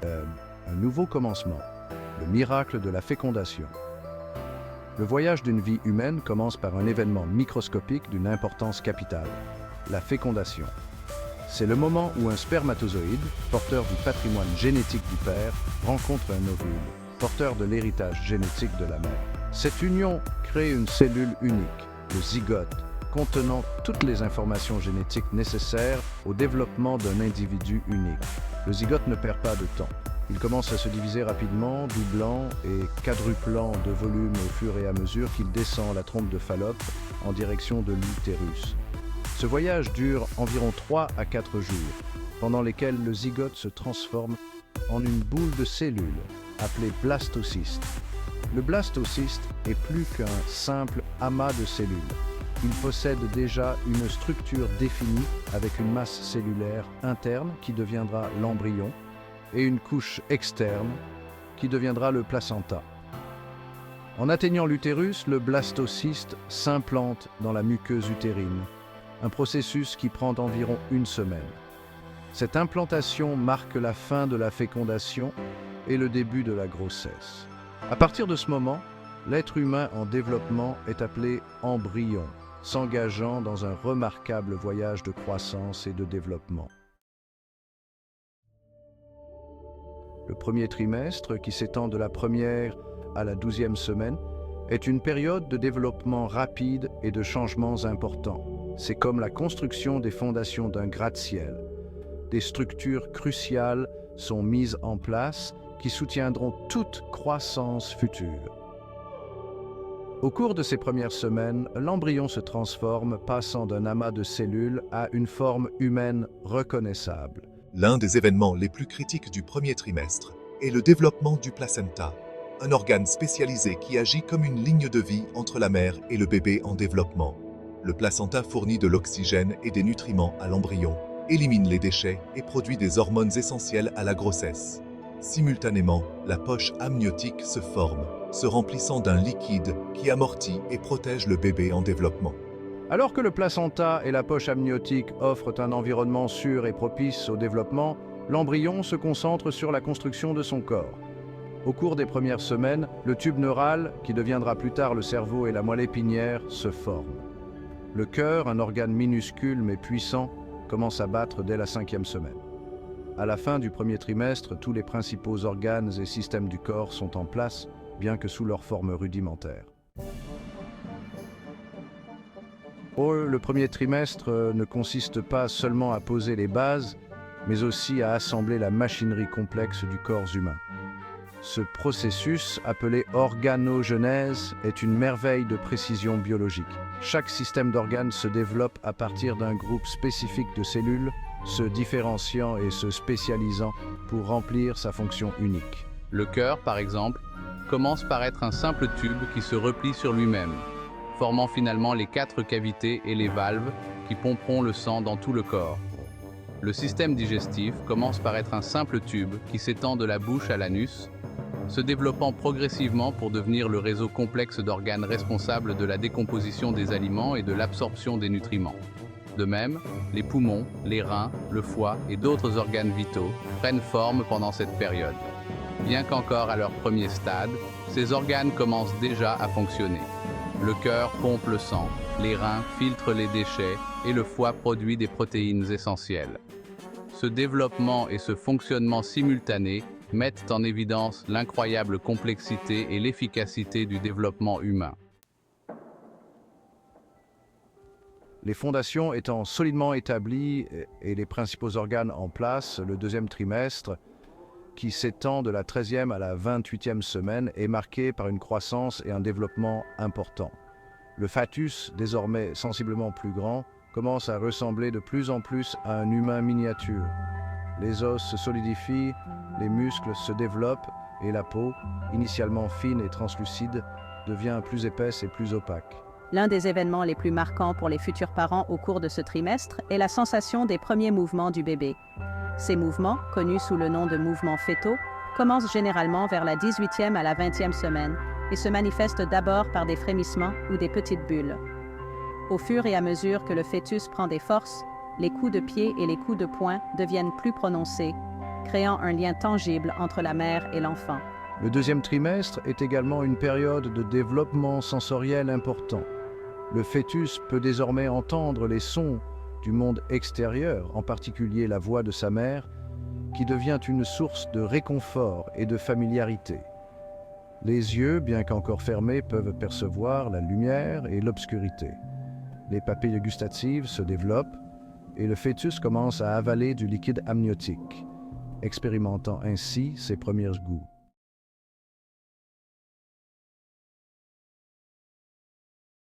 un nouveau commencement, le miracle de la fécondation. Le voyage d'une vie humaine commence par un événement microscopique d'une importance capitale, la fécondation. C'est le moment où un spermatozoïde, porteur du patrimoine génétique du père, rencontre un ovule, porteur de l'héritage génétique de la mère. Cette union crée une cellule unique, le zygote, contenant toutes les informations génétiques nécessaires au développement d'un individu unique. Le zygote ne perd pas de temps. Il commence à se diviser rapidement, doublant et quadruplant de volume au fur et à mesure qu'il descend la trompe de Fallope en direction de l'utérus. Ce voyage dure environ 3 à 4 jours, pendant lesquels le zygote se transforme en une boule de cellules, appelée blastocyste. Le blastocyste est plus qu'un simple amas de cellules. Il possède déjà une structure définie avec une masse cellulaire interne qui deviendra l'embryon et une couche externe qui deviendra le placenta. En atteignant l'utérus, le blastocyste s'implante dans la muqueuse utérine, un processus qui prend environ 1 semaine. Cette implantation marque la fin de la fécondation et le début de la grossesse. À partir de ce moment, l'être humain en développement est appelé embryon, s'engageant dans un remarquable voyage de croissance et de développement. Le premier trimestre, qui s'étend de la première à la 12e semaine, est une période de développement rapide et de changements importants. C'est comme la construction des fondations d'un gratte-ciel. Des structures cruciales sont mises en place qui soutiendront toute croissance future. Au cours de ces premières semaines, l'embryon se transforme, passant d'un amas de cellules à une forme humaine reconnaissable. L'un des événements les plus critiques du premier trimestre est le développement du placenta, un organe spécialisé qui agit comme une ligne de vie entre la mère et le bébé en développement. Le placenta fournit de l'oxygène et des nutriments à l'embryon, élimine les déchets et produit des hormones essentielles à la grossesse. Simultanément, la poche amniotique se forme, se remplissant d'un liquide qui amortit et protège le bébé en développement. Alors que le placenta et la poche amniotique offrent un environnement sûr et propice au développement, l'embryon se concentre sur la construction de son corps. Au cours des premières semaines, le tube neural, qui deviendra plus tard le cerveau et la moelle épinière, se forme. Le cœur, un organe minuscule mais puissant, commence à battre dès la 5e semaine. À la fin du premier trimestre, tous les principaux organes et systèmes du corps sont en place, bien que sous leur forme rudimentaire. Le premier trimestre ne consiste pas seulement à poser les bases, mais aussi à assembler la machinerie complexe du corps humain. Ce processus, appelé organogenèse, est une merveille de précision biologique. Chaque système d'organes se développe à partir d'un groupe spécifique de cellules, se différenciant et se spécialisant pour remplir sa fonction unique. Le cœur, par exemple, commence par être un simple tube qui se replie sur lui-même, formant finalement les 4 cavités et les valves qui pomperont le sang dans tout le corps. Le système digestif commence par être un simple tube qui s'étend de la bouche à l'anus, se développant progressivement pour devenir le réseau complexe d'organes responsables de la décomposition des aliments et de l'absorption des nutriments. De même, les poumons, les reins, le foie et d'autres organes vitaux prennent forme pendant cette période. Bien qu'encore à leur premier stade, ces organes commencent déjà à fonctionner. Le cœur pompe le sang, les reins filtrent les déchets et le foie produit des protéines essentielles. Ce développement et ce fonctionnement simultané mettent en évidence l'incroyable complexité et l'efficacité du développement humain. Les fondations étant solidement établies et les principaux organes en place, le deuxième trimestre, qui s'étend de la 13e à la 28e semaine, est marqué par une croissance et un développement importants. Le fœtus, désormais sensiblement plus grand, commence à ressembler de plus en plus à un humain miniature. Les os se solidifient, les muscles se développent et la peau, initialement fine et translucide, devient plus épaisse et plus opaque. L'un des événements les plus marquants pour les futurs parents au cours de ce trimestre est la sensation des premiers mouvements du bébé. Ces mouvements, connus sous le nom de mouvements fœtaux, commencent généralement vers la 18e à la 20e semaine et se manifestent d'abord par des frémissements ou des petites bulles. Au fur et à mesure que le fœtus prend des forces, les coups de pied et les coups de poing deviennent plus prononcés créant un lien tangible entre la mère et l'enfant. Le deuxième trimestre est également une période de développement sensoriel important. Le fœtus peut désormais entendre les sons du monde extérieur, en particulier la voix de sa mère, qui devient une source de réconfort et de familiarité. Les yeux, bien qu'encore fermés, peuvent percevoir la lumière et l'obscurité. Les papilles gustatives se développent et le fœtus commence à avaler du liquide amniotique, expérimentant ainsi ses premiers goûts.